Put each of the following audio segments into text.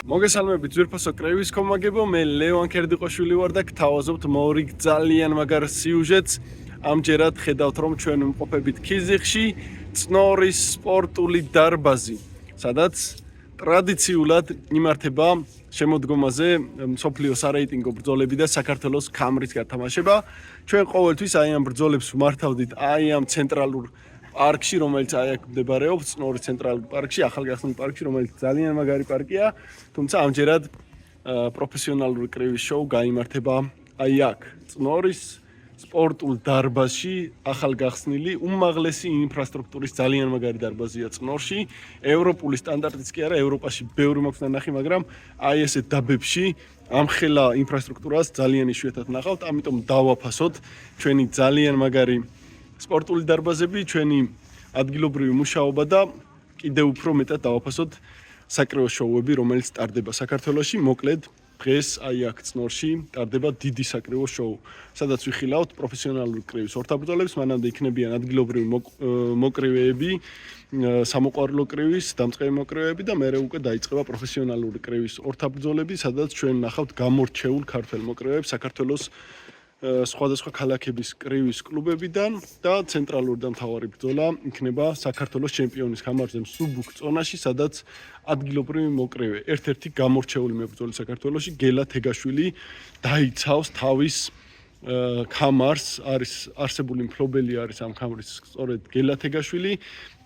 მოგესალმებით ძვირფასო კრევის კომაგებო, მე ლევან ქერდიყოშვილი ვარ და გთავაზობთ მორიგ ძალიან მაგარ სიუჟეტს. ამჯერად ხედავთ რომ ჩვენ ვიმყოფებით ქიზიხში, წნორის სპორტული დარბაზი, სადაც ტრადიციულად იმართება შემოდგომაზე მსოფლიოსარეიტინგო ბრძოლები და საქართველოს ქამრის გათამაშება. ჩვენ ყოველთვის აი ამ ბრძოლებს ვმართავდით აი ამ ცენტრალურ პარკში, რომელიც აი აქ მდებარეობს, წნორის ცენტრალურ პარკში, ახალგაზრდულ პარკში, რომელიც ძალიან მაგარი პარკია, თუმცა ამჯერად პროფესიონალური კრევის შოუ გაიმართება აი აქ, წნორის სპორტულ დარბაზში, ახალგახსნილი, უმაღლესი ინფრასტრუქტურის ძალიან მაგარი დარბაზია წნორში, ევროპული სტანდარტიც კი არა, ევროპაში ბევრი მაქვს ნანახი, მაგრამ აი ესეთ დაბებში ამხელა ინფრასტრუქტურას ძალიან იშვიათად ნახავთ, ამიტომ დავაფასოთ ჩვენი ძალიან მაგარი სპორტული დარბაზები, ჩვენი ადგილობრივი მუშაობა და კიდევ უფრო მეტად დავაფასოთ საკრეო შოუები, რომელიც ტარდება საქართველოში. მოკლედ, დღეს აი აქ წნორში ტარდება დიდი საკრეო შოუ, სადაც ვიხილავთ პროფესიონალური კრევის ორთაბრძოლებს, მანამდე იქნებიან ადგილობრივი მოკრევეები, სამოყვარულო კრევის, დამწყები მოკრევეები და მერე უკვე დაიწყება პროფესიონალური კრევის ორთაბრძოლები, სადაც ჩვენ ნახავთ გამორჩეულ ქართველ მოკრევეებს საქართველოს სხვადასხვა ქალაქების კრევის კლუბებიდან და ცენტრალური და მთავარი ბრძოლა იქნება საქართველოს ჩემპიონის ხამარზე მსუბუქ წონაში, სადაც ადგილობრივი მოკრევე, ერთ-ერთი გამორჩეული მებრძოლი საქართველოში, გელა თეგაშვილი დაიცავს თავის ხამარს, არის არსებული მფლობელი არის ამ ხამრის სწორედ გელა თეგაშვილი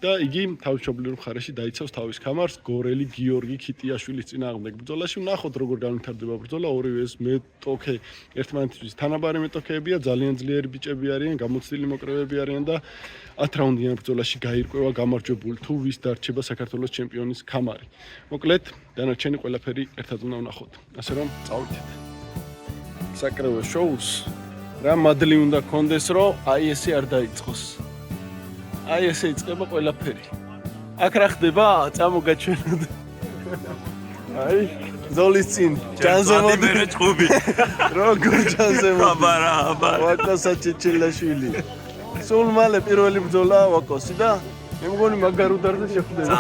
და იგი თავისუფლების მხარეში დაიცავს თავის ხამარს გორელი გიორგი ქიტიაშვილის წინააღმდეგ ბრძოლაში. ვნახოთ როგორ განვითარდება ბრძოლა, ორივე ეს მეტოქე ერთმანეთისთვის თანაბარი მეტოქეებია, ძალიან ძლიერი ბიჭები არიან, გამოცდილი მოკრევეები არიან და 10 რაუნდიან ბრძოლაში გაირკვევა გამარჯვებული თუ ვის დარჩება საქართველოს ჩემპიონის ხამარი. მოკლედ, დანარჩენი ყველაფერი ერთად უნდა ვნახოთ. ასე რომ, წავიდეთ. საკრეო შოუს რა მადლი უნდა გქონდეს, რომ აი ესე არ დაიწყოს. აი ესე იწყება ყველაფერი. აქ რა ხდება? წამოგაჩვენოთ. აი, ზოლის წინ, ჯანზე მოდი მე ჭუბი. როგორ ჯანზე მოდი? აბარა. ვაკოსა ჩეჩილაშვილი. სულ მალე პირველი ბრძოლა ვაკოსი და მე მგონი მაგარ უდარზე შეხვდება.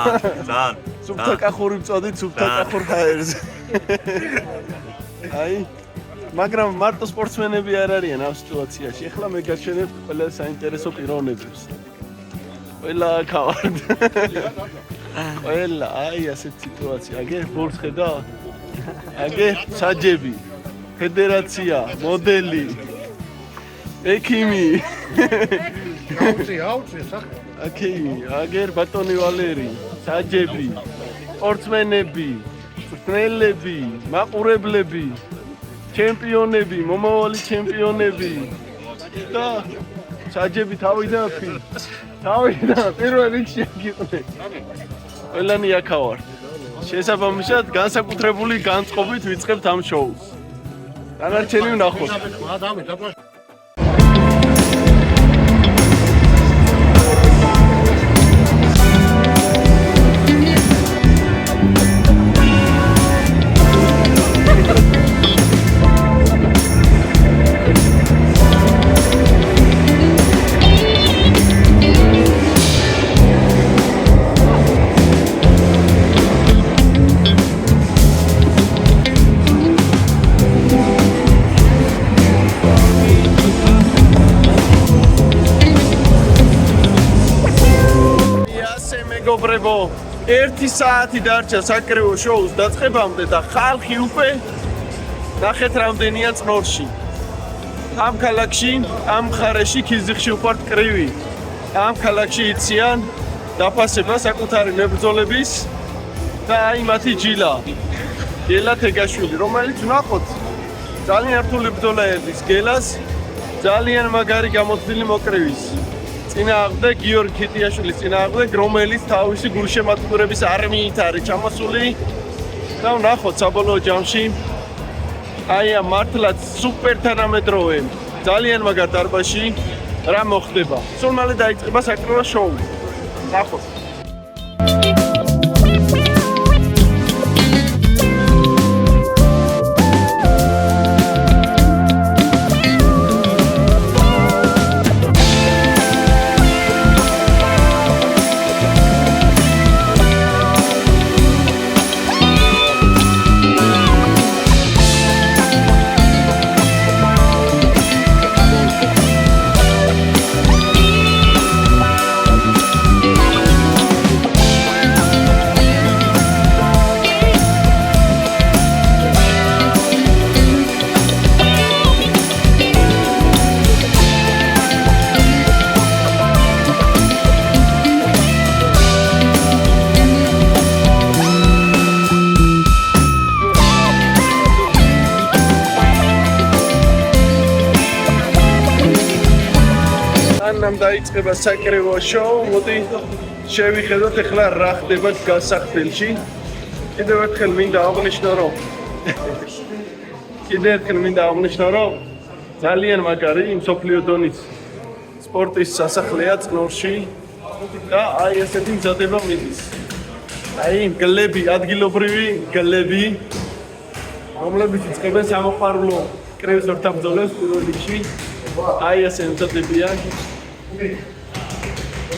ძალიან. სუფთა კახური წოდით, სუფთა კახურ ჰაერზე. აი მაგრამ მარტო სპორტსმენები არ არიან ამ სიტუაციაში. ეხლა მე გაჩვენებთ ყველა საინტერესო პიროვნებებს. ყველა ქავარდ. ყველა აი ასეთ სიტუაცია. აგერ ბორს ხედავ? აგერ საჯები, ფედერაცია, მოდელი, ექიმი. აუწია სახე. ექიმი, აგერ ბატონი ვალერი, საჯები, სპორტსმენები, მწვრთნელები, მაყურებლები. ჩემპიონები, მომავალი ჩემპიონები და საჯები თავიდან პირველ რიგში გიყვნენ. ყველანი აქა ვარ. შესაბამისად, განსაკუთრებული განწყობით ვიწყებთ ამ შოუს. დანარჩენი ვნახოთ. მეგობრებო, 1 საათი დარჩა საკრეო შოუს დაწყებამდე და ხალხი უკვე ნახეთ რამდენია წნორში. ამ ქალაქში, ამ მხარეში ქიზიხში ვყავთ კრივი. ამ ქალაქში იციან დაფასება საკუთარი მებრძოლების და აი მათი ჯილა. გელა თეგაშვილი, რომელიც ვნახოთ ძალიან რთული ბრძოლა ერდის გელას, ძალიან მაგარი გამოცდილი მოკრევის. წინააღმდეგ გიორგი ქიტიაშვილის წინააღმდეგ, რომელიც თავისი გულშემატკივრების არმიით არის ჩამოსული და ვნახოთ საბოლოო ჯამში აი ამ მართლაც სუპერ თანამედროვე ძალიან მაგარ დარბაზში რა მოხდება. სულ მალე დაიწყება საკრეო შოუ. ვნახოთ. მანამ დაიწყება საკრებო შოუ. მოდი შევიხედოთ ახლა რა ხდება გასახდელში. კიდევ ერთხელ მინდა აღნიშნო, რომ ძალიან მაგარი მსოფლიო დონის სპორტის სასახლეა წნორში და აი ესეთი მზადება მიდის. აი გლები, ადგილობრივი გლები, რომლებიც იწყებენ სამოყვარულო კრევის ორთაბრძოლებს პირველ რიგში. აი ესე მზადებიან.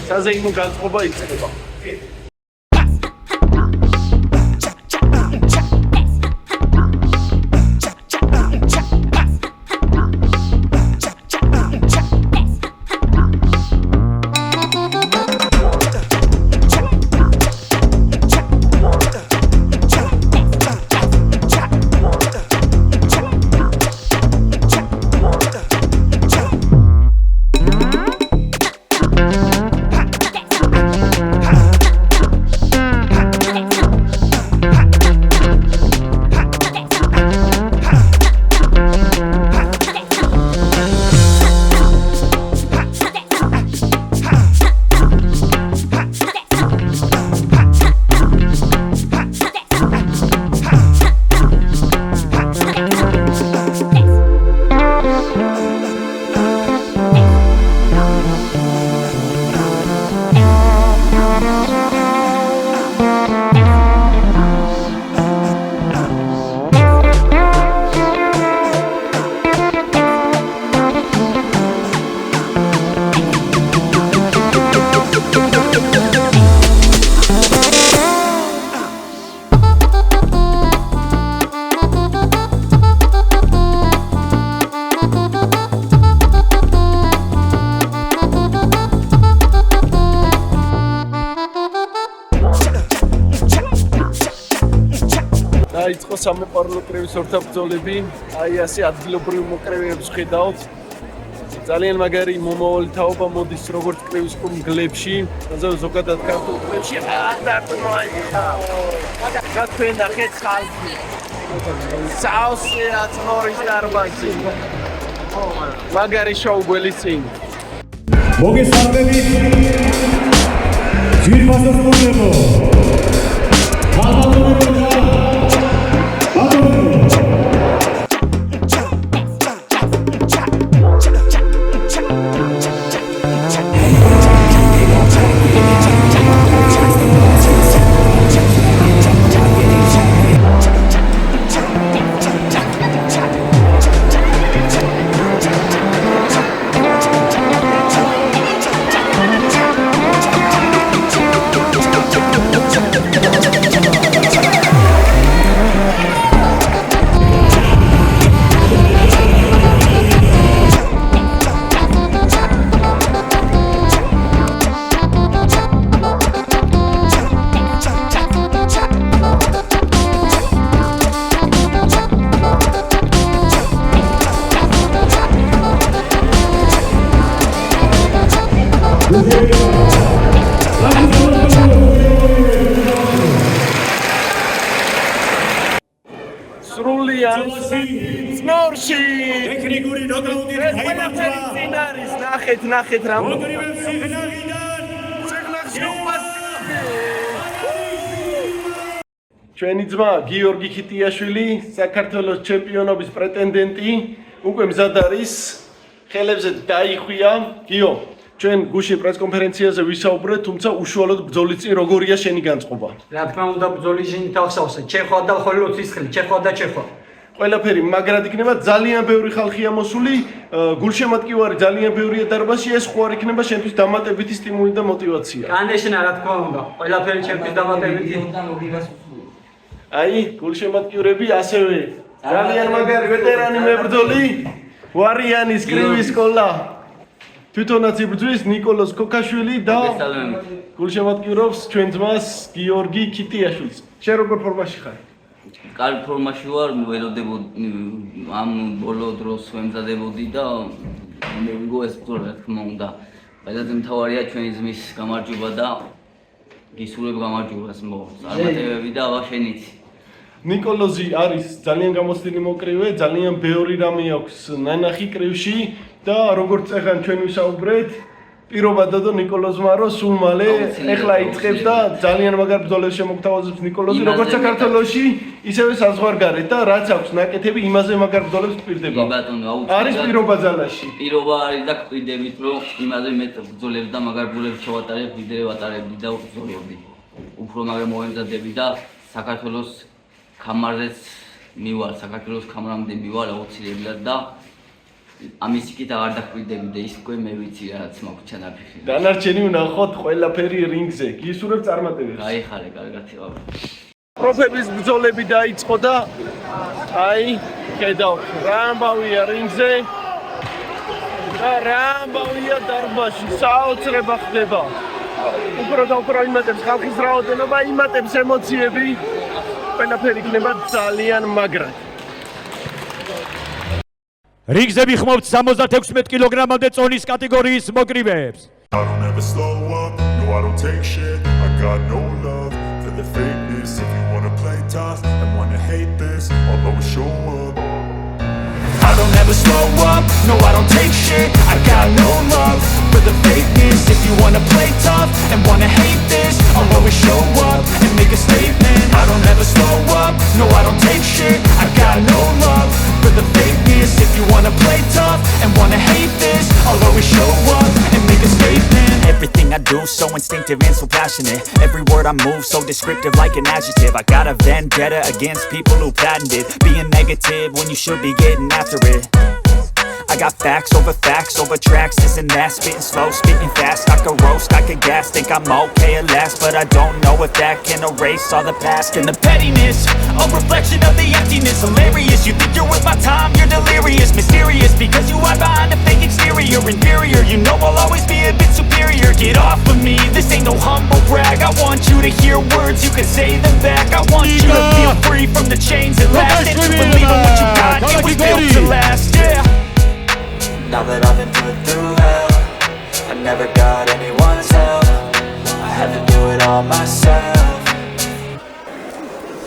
საზეიმო განწყობა იწყება. დაიწყო სამოყვარულო კრევის ორთაბრძოლები. აი ასე ადგილობრივ მოკრევეებს ხედავთ. ძალიან მაგარი მომავალი თაობა მოდის როგორც კრევის გლებში, ასევე ზოგადად ქართულ გლებში. გაქვენა ხეთხალში. საოსია წნორის დარბაზი. მაგარი შოუ გველიწინ. მოგესალმებით. ძირფასო სპორტებო. სრულიან წნორში ტექნიკური ნოკაუტით გაიმარჯვა. ნახეთ რა მოგრივებ სიღნაღიდან. ჩვენი ძმა გიორგი ქიტიაშვილი, საქართველოს ჩემპიონობის პრეტენდენტი, უკვე მზად არის, ხელებზე დაიხვია. გიო, ჩვენ გუშინ პრესკონფერენციაზე ვისაუბრეთ, თუმცა უშუალოდ ბრძოლის წინ როგორია შენი განწყობა? რა თქმა უნდა, ბრძოლის წინ თავსავსე, ჩეხვა და ხოლო ცისხლი, ჩეხვა. ყველაფერი მაგრად იქნება, ძალიან ბევრი ხალხია მოსული, გულშემატკივარი ძალიან ბევრია დარბაზში, ეს ხო არ იქნება შენთვის დამატებითი სტიმული და мотиваცია. კანეშნა რა თქმა უნდა, ყველაფერი ჩემთვის დამატებითი. აი, გულშემატკივრები ასევე ძალიან მაგარი ვეტერანი მებრძოლი, ვარიანის კრივის სკოლა. თვითონაც იბრძვის ნიკოლოზ ქოქაშვილი და გულშემატკივრობს ჩვენ ძმას გიორგი ქიტიაშვილს. შენ როგორ ფორმაში ხარ? კარგ ფორმაში ვარ, ველოდებოდი ამ ბოლო დროს ვემზადებოდი და მე ვიგო ეს ბრძოლა რა თქმა უნდა. ყველაზე მთავარია ჩვენი ძმის გამარჯვება და გისურვებ გამარჯვებას მოგწ. წარმატებები და ვაშენიც. ნიკოლოზი არის ძალიან გამოცდილი მოკრივე, ძალიან ბევრი რამე აქვს ნანახი კრივში და როგორც წეგან ჩვენ ვისაუბრეთ, პირობა დადო ნიკოლოზმა რომ სულ მალე ეხლა იწყებს და ძალიან მაგარ ბრძოლებს შემოგთავაზებს ნიკოლოზი როგორც საქართველოში ისევე საზღვარგარეთ და რაც აქვს ნაკეთები იმაზე მაგარ ბრძოლებს პირდება. არის პირობა ძალაში. პირობა არის და კვირდებით რომ იმაზე მეტ ბრძოლებს და მაგარ ბრძოლებს შევატარებ, ვიდრე ვატარებდი და ვბრძოლებდი. უფრო მაგარ მოემზადები და საქართველოს ქამარზეც მივალ, საქართველოს ქამრამდე მივალ აუცილებლად და ამის იქით აღარ დაკვირდები და ის უკვე მე ვიცი რაც მაქვს ჩანაფიქრი. დანარჩენი ვნახოთ ყველაფერი რინგზე. გისურვებ წარმატებებს. გაიხარე, კარგად იყავ. პროფების ბრძოლები დაიწყო და აი, ხედავთ, რა ამბავია რინგზე. და რა ამბავია დარბაზში, საოცრება ხდება. უფრო და უფრო იმატებს ხალხის რაოდენობა, იმატებს ემოციები. ყველაფერი იქნება ძალიან მაგრად. რიგზე მიხმობთ 76 კილოგრამამდე წონის კატეგორიის მოკრივეებს. I don't ever slow up, no I don't take shit. I got no love for the fakeness. If you wanna play tough and wanna hate this, I'll always show up. I don't ever slow up, no I don't take shit. I got no love for the fakeness. If you wanna play tough and wanna hate this, I'll always show up and make a statement. I don't ever slow up, no I don't take shit. I got no love for the fakeness. If you wanna play tough and wanna hate this, I'll always show up and make a statement. Everything I do so instinctive and so passionate. Every word I move so descriptive like an adjective. I got a vendetta against people who patented being negative when you should be getting after it. I got facts over tracks, this and that. Spitting slow, spitting fast. I could roast, I could gas. Think I'm okay at last, but I don't know if that can erase all the past. And the pettiness, a reflection of the emptiness. Hilarious, you think you're worth my time, you're delirious. Mysterious, because you hide behind a fake exterior. Inferior, you know I'll always be a bit superior. Get off of me, this ain't no humble brag. I want you to hear words, you can say them back. I want you to feel free from the chains that last. And to believe in what you got, it was built to last, yeah. Now that I've been put through hell, I never got anyone's help. I had to do it all myself.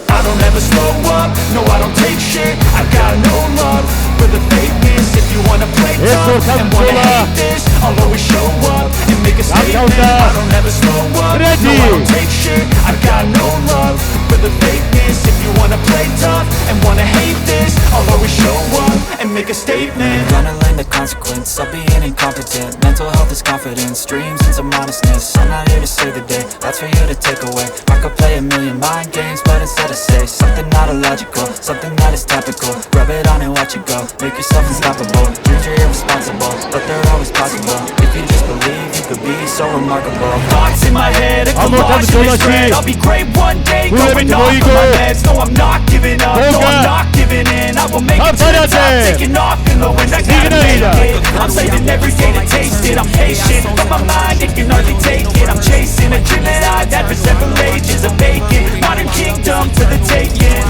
I don't ever slow up, no I don't take shit. I got no love for the fakeness. If you wanna play tough and wanna hate this, I'll always show up and make a statement. I don't ever slow up, no I don't take shit. I got no love for the fakeness. If you wanna play tough and wanna hate this, I'll always show up and make a statement. Gonna learn the consequence of being incompetent. Mental health is confidence, dreams and some honestness. I'm not here to save the day, that's for you to take away. I could play a million mind games, but instead I say something not illogical, something that is topical. Rub it on and watch it go, make yourself unstoppable. Dreams are irresponsible, but they're always possible. If you just believe, you could be so remarkable. Thoughts in my head, a collage in this thread. I'll be great one day, going off of my meds. No, I'm not giving up, no, I'm not giving in. I will make it to the top, taking off in the wind. I gotta make it. I'm saving every day to taste it. I'm patient, but my mind, it can hardly take it. I'm chasing a dream that I've had for several ages. A vacant modern kingdom for the taking.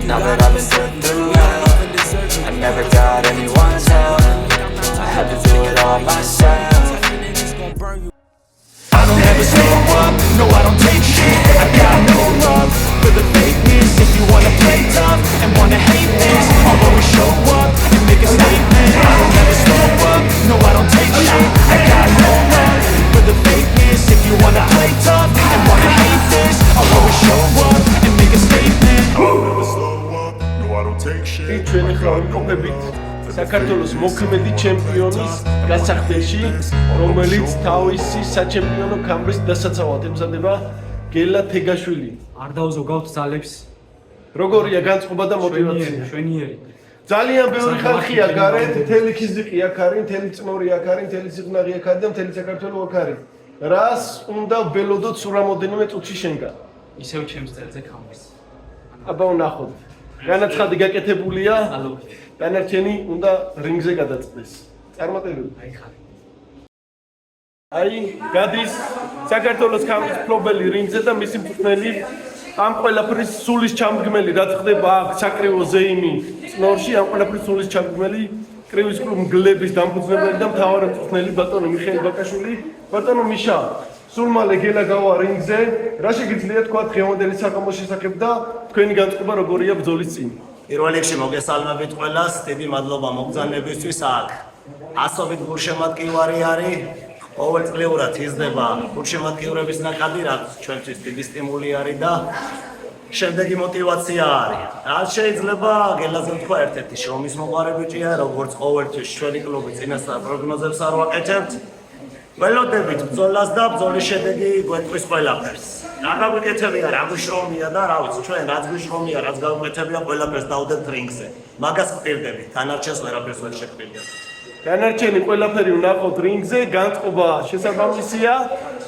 Now that I've been put through hell, I never got anyone's help. I had to do it all myself. I don't ever slow up, no I don't take shit. I got no love for the fakeness. If you wanna play tough and wanna hate this, I'll always show up and make a statement. I don't ever slow up, no I don't take shit. I got no love for the fakeness. If you wanna play tough and wanna hate this, I'll always show up and make a statement. I don't ever slow up, no I don't take shit. ჩვენი ხალხობით საქართველოს მოქმედი ჩემპიონის გასახდელში, რომელიც თავისი საჩემპიონო ქამრის დასაცავად ემზადება გელა თეგაშვილი. არ დაუზოგავთ ძალებს. როგორია განწყობა და მოტივაცია? შვენიერი. ძალიან ბევრი ხალხია გარეთ, მთელი ქიზიყი აქ არის, მთელი წნორი აქ არის, მთელი სიღნაღი აქ არის და მთელი საქართველო აქ არის. რას უნდა ველოდოთ სულ რამოდენიმე წუთში შენგან? ისევ ჩემს წელზე ქამრის. აბა ვნახოთ. განაცხადი გაკეთებულია. ალობით. დანარჩენი უნდა რინგზე გადაწდეს. წარმატებები. აი, გადის საქართველოს ქამრის ფლობელი რინგზე და მისი მწვრთნელი ამ ყველაფრის სულის ჩამდგმელი, რაც ხდება აქ საკრივო ზეიმი წნორში, ამ ყველაფრის სულის ჩამდგმელი კრივის კლუბ მგლების დამფუძნებელი და მთავარი მწვრთნელი ბატონო მიხეილ ბაკაშვილი. ბატონო მიშა, სულ მალე გელა გავა რინგზე. რა შეგიძლია თქვა დღევანდელი საკამოს შესახებ და თქვენი განწყობა როგორია ბრძოლის წინ? პირველ რიგში მოგესალმებით ყველას, დიდი მადლობა მოგზაურობისთვის აქ ასობით გულშემატკივარი არის. ყოველწლიურად იზრდება გულშემატკივრების ნაკადი, რაც ჩვენთვის დიდი სტიმული არის და შემდეგი мотиваცია არის. რაც შეიძლება გელაზე თქვა ერთ-ერთი შრომის მოყარებიჭია, როგორც ყოველთვის ჩვენი კლუბი წინასწარ პროგნოზებს არ ვაკეთებთ. ველოდებით ბრძოლას და ბრძოლის შედეგი გვეტყვის ყველაფერს. რა გაგვიკეთებია, რა გვიშრომია და რა ვიცი, ჩვენ რაც გვიშრომია, რაც გაგვიკეთებია, ყველაფერს დავდებთ რინგზე. მაგას ვპირდებით, თანარჩენს ვერაფერს ვერ შეგვიძლია. დანარჩენი ყველაფერი ვნახოთ რინგზე, განწყობა შესაბამისია.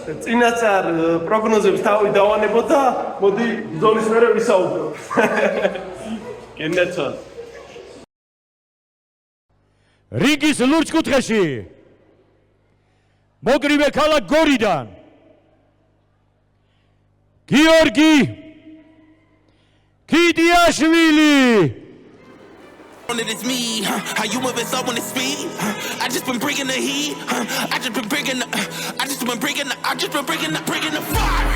წინასწარ პროგნოზებს თავი დავანებოთ და მოდი ბრძოლის მერე ვისაუბროთ. გენდაცვალ. რიგის ლურჯ კუთხეში მოგრივე ქალაქ გორიდან გიორგი კიდიაშვილი. It's me, how you moving so on the speed? I just been bringing the heat. I just been bringing the fire.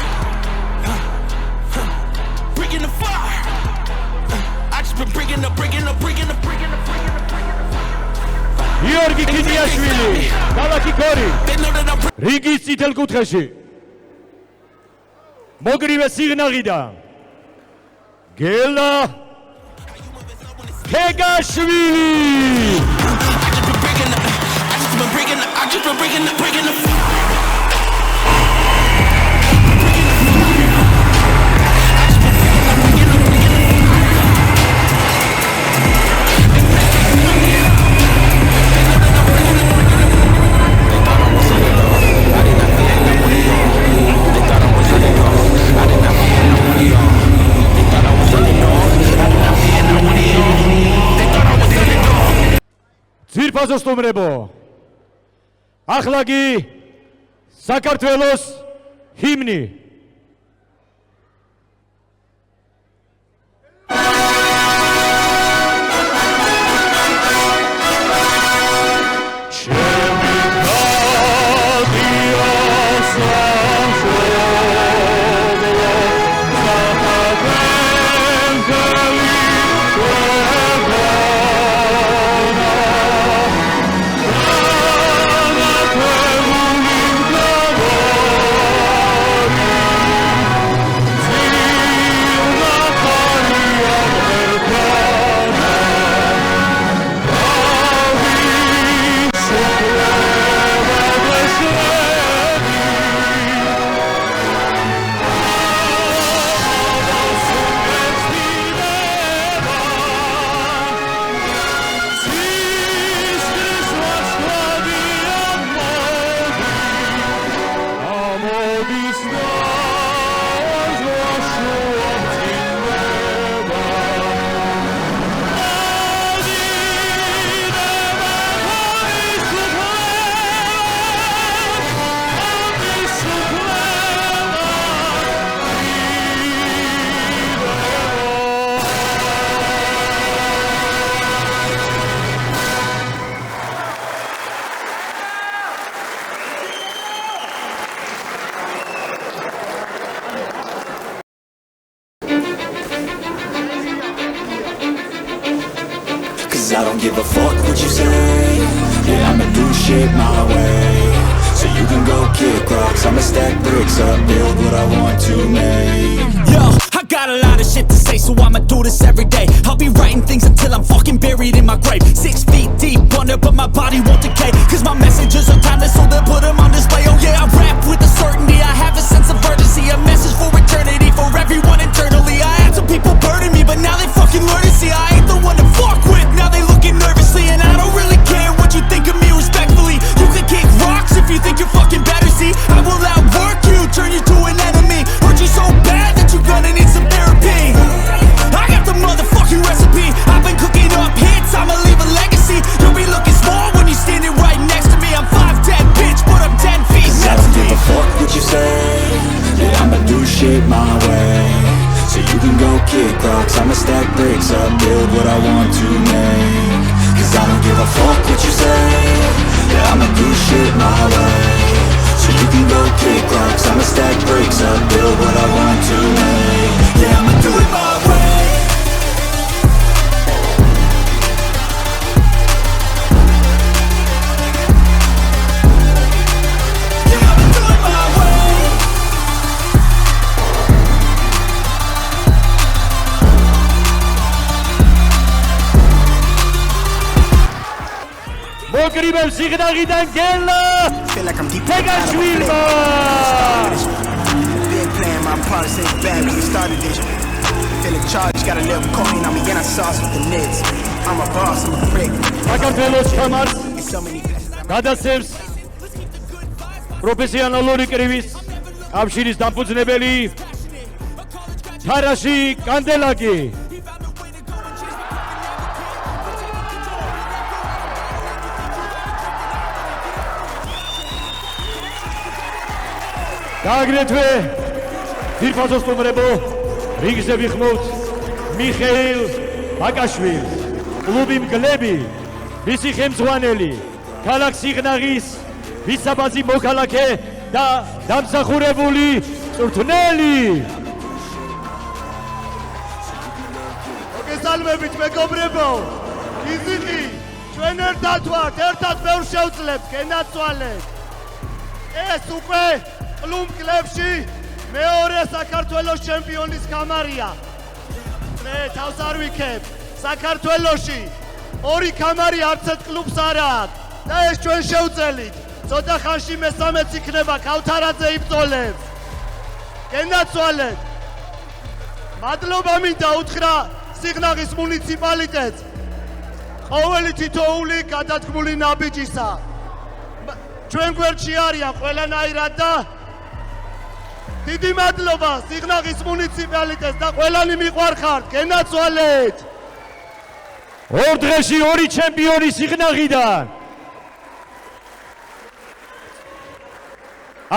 Bringing the fire. I just been bringing the გიორგი კიდიაშვილი, ქალაქი გორი. რიგის წითელ კუთხეში მოგრივე სიღნაღიდან გელა ქეგაშვილი. ძირფასო სტუმრებო, ახლა კი საქართველოს ჰიმნი. I don't give a fuck what you say. Yeah, I'ma do shit my way. So you can go kick rocks, I'ma stack bricks up, build what I want to make. Yo, I got a lot of shit to say, so I'ma do this every day. I'll be writing things until I'm fucking buried in my grave. 6 feet deep under, but my body won't decay. Cause my messages are timeless, so they'll put them on display. Oh yeah, I rap with a certainty, I have a sense of urgency. A message for eternity, for everyone internally. I had some people burning me, but now they fucking learn to see I ain't the one to fuck with. Now they looking nervously, and I don't really care what you think of me respectfully. You can kick rocks if you think you're fucking better, see. I will outwork you, turn you to an enemy. Hurt you so bad that you're gonna need some therapy. I got the motherfucking recipe. I've been cooking up hits, I'ma leave a legacy. You'll be looking small when you're standing იღებს სიღნაღიდან გელა Feel like I'm deep თეგაშვილმა Big plan, my part say bad when we started this. Feel a charge, got a little coin on me, and I sauce with the nits. I'm a boss, I'm a prick. საქართველოს ჩამარს It's so many blessings. გადასცემს პროფესიონალური კრივის კავშირის დამფუძნებელი თარაში კანდელაკი და აგრეთვე ძირფასო სტუმრებო რიგზე ვიხმოვთ მიხეილ ბაკაშვილს კლუბი მგლები მისი ხელმძღვანელი ქალაქ სიღნაღის ვისაბაძი მოქალაქე და დამსახურებული წვრთნელი მოგესალმებით მეგობრებო იზიყი ჩვენ ერთად ვართ ერთად ბევრ შევძლებთ გენაცვალეთ ეს უკვე კლუბ კლებში მეორე საქართველოს ჩემპიონის კამარია მე თავს არ ვიქებ საქართველოში ორი კამარი არც ერთ კლუბს არ აქვს და ეს ჩვენ შევძელით ცოტა ხანში მესამეც იქნება ქავთარაძე იბრძოლებს გენაცვალეთ მადლობა მინდა უთხრა სიღნაღის მუნიციპალიტეტს ყოველი თითოეული გადადგმული ნაბიჯისა ჩვენ გვერდში არიან ყველანაირად და დიდი მადლობა სიღნაღის მუნიციპალიტეტს და ყველანი მიყვარხართ გენაცვალეთ ორ დღეში ორი ჩემპიონი სიღნაღიდან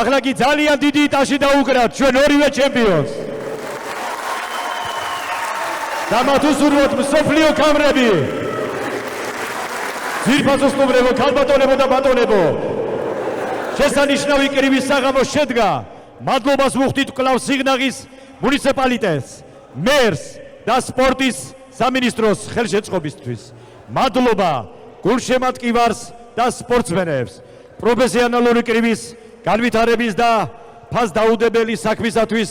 ახლა კი ძალიან დიდი იტაში დაუკრათ ჩვენ ორივე ჩემპიონს და მათ უსურვოთ მსოფლიო კამრები ძირფასო სტუმრებო ქალბატონებო და ბატონებო შესანიშნავი კრივის საღამოს შედგა მადლობას ვუხდით კვლავ სიღნაღის მუნიციპალიტეტს მერს და სპორტის სამინისტროს ხელშეწყობისთვის მადლობა გულშემატკივარს და სპორტსმენებს პროფესიონალური კრივის განვითარების და ფასდაუდებელი საქმისათვის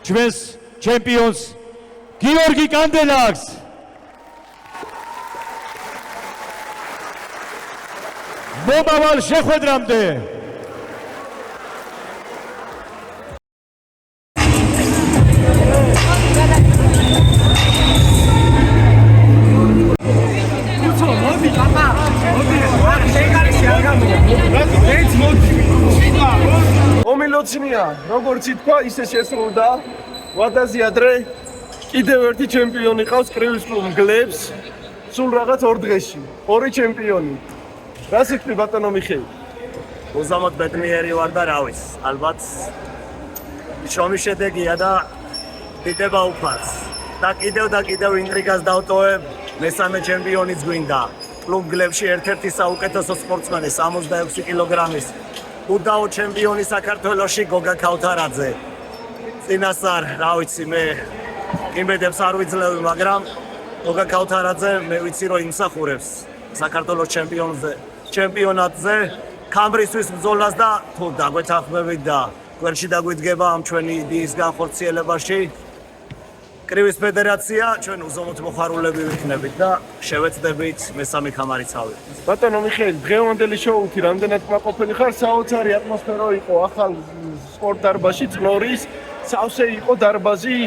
ჩვენს ჩემპიონს გიორგი კანდელაკს მომავალ შეხვედრამდე ომილოცნია, როგორც ითქვა, ისე შესრულდა. ვადაზი ადრე კიდევ ერთი ჩემპიონი ყავს კრივის კლუბ მგლებს. სულ რაღაც ორ დღეში, ორი ჩემპიონი. რა სიტყვი ბატონო მიხეილ? უზამოდ ბედნიერი ვარ და რა ვიცი, ალბათ შრომის შედეგია და დიდება უფალს. და კიდევ ინტრიგას დავტოვებ, მესამე ჩემპიონიც გვინდა. კლუბ მგლებში ერთ-ერთი საუკეთესო სპორტსმენი 66 კილოგრამის უდაო ჩემპიონი საქართველოში გოგა ქავთარაძე. წინასწარ, რა ვიცი, მე იმედებს არ ვიძლევი, მაგრამ გოგა ქავთარაძე მე ვიცი რომ იმსახურებს საქართველოს ჩემპიონატზე კამბრისთვის ბრძოლას და თუ დაგვეთანხმებით და გვერდში დაგვიდგება ამ ჩვენი იდეის განხორციელებაში კრივის ფედერაცია ჩვენ უზომოდ მოხარულები ვიქნებით და შევეცდებით მესამე კამარიც ავიღოთ. ბატონო მიხეილ, დღევანდელი შოუთი რამდენად კმაყოფილი ხარ? საოცარი ატმოსფერო იყო ახალ სპორტ დარბაზში წნორის, სავსე იყო დარბაზი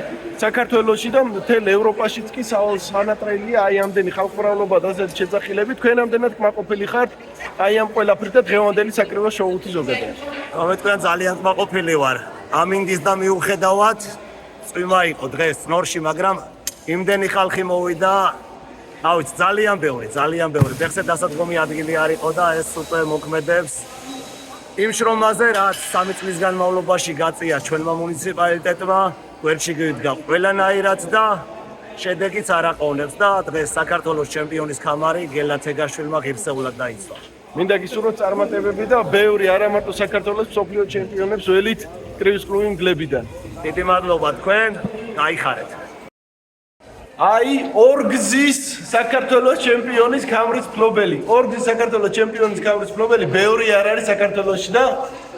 საქართველოში და მთელ ევროპაშიც კი სანატრელია აი ამდენი ხალხმრავლობა და ასეთ შეძახილებით. თქვენ რამდენად კმაყოფილი ხართ აი ამ ყველაფრით და დღევანდელი საკრივო შოუთი ზოგადად? მე თქვენ ძალიან კმაყოფილი ვარ. ამინდის და მიუხედავად წვიმა იყო დღეს წნორში, მაგრამ იმდენი ხალხი მოვიდა, რა ვიცი, ძალიან ბევრი. დღეს დასადგომი ადგილი არ იყო და ეს უკვე მოქმედებს იმ შრომაზე, რაც 3 წლის განმავლობაში გაწია ჩვენმა მუნიციპალიტეტმა, გვერდში გვიდგა ყველანაირად და შედეგიც არ აყოლებს და დღეს საქართველოს ჩემპიონის კამარი გელა თეგაშვილმა ღირსეულად დაიცვა. მინდა გისურვოთ წარმატებები და ბევრი არა მარტო საქართველოს მსოფლიო ჩემპიონებს ველით კრივის კლუბი მგლებიდან. დიდი მადლობა თქვენ, გაიხარეთ. აი ორგზის საქართველოს ჩემპიონის კამრის მფლობელი. ორგზის საქართველოს ჩემპიონის კამრის მფლობელი ბევრი არ არის საქართველოში და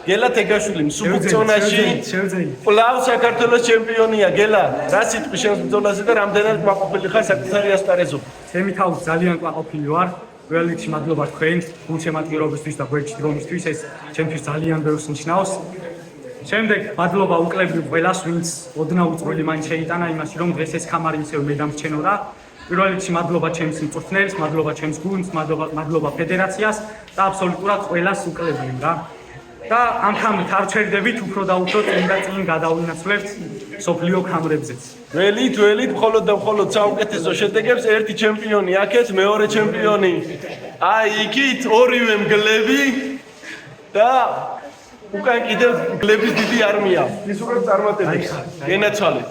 გელა თეგაშვილი მსუბუქცონაში პლავ საქართველოს ჩემპიონია. გელა, რა სიტყვი შენს ბრძოლაზე და რამდენად კმაყოფილი ხარ საკუთარი ასპარეზობ? ჩემი თავი ძალიან კმაყოფილი ვარ. ველიჩი მადლობა თქვენ გულშემატკივრობისთვის და გვერდში დგომისთვის, ეს ჩემთვის ძალიან ბევრს ნიშნავს. შემდეგ მადლობა უკლებრივ ყველას, ვინც ოდნავ უწყრული მაინც შეიტანა იმაში, რომ დღეს ეს კამარი ისევ მე დამრჩენოდა. პირველ რიგში მადლობა ჩემს მწვრთნელს, მადლობა ჩემს გუნდს, მადლობა ფედერაციას და აბსოლუტურად ყველას უკლებრივ რა. და ამ ხამით არ ჩერდებით უფრო და უფრო წინ გადავინაცვლებთ სოფლიო კამრებზეც. ველით მხოლოდ და მხოლოდ საუკეთესო შედეგებს ერთი ჩემპიონი აქეთ, მეორე ჩემპიონი აი იქით, ორივე მგლები და უკან კიდევ მგლების დიდი არმია. ის უკვე წარმატებებს. გენაცვალეთ.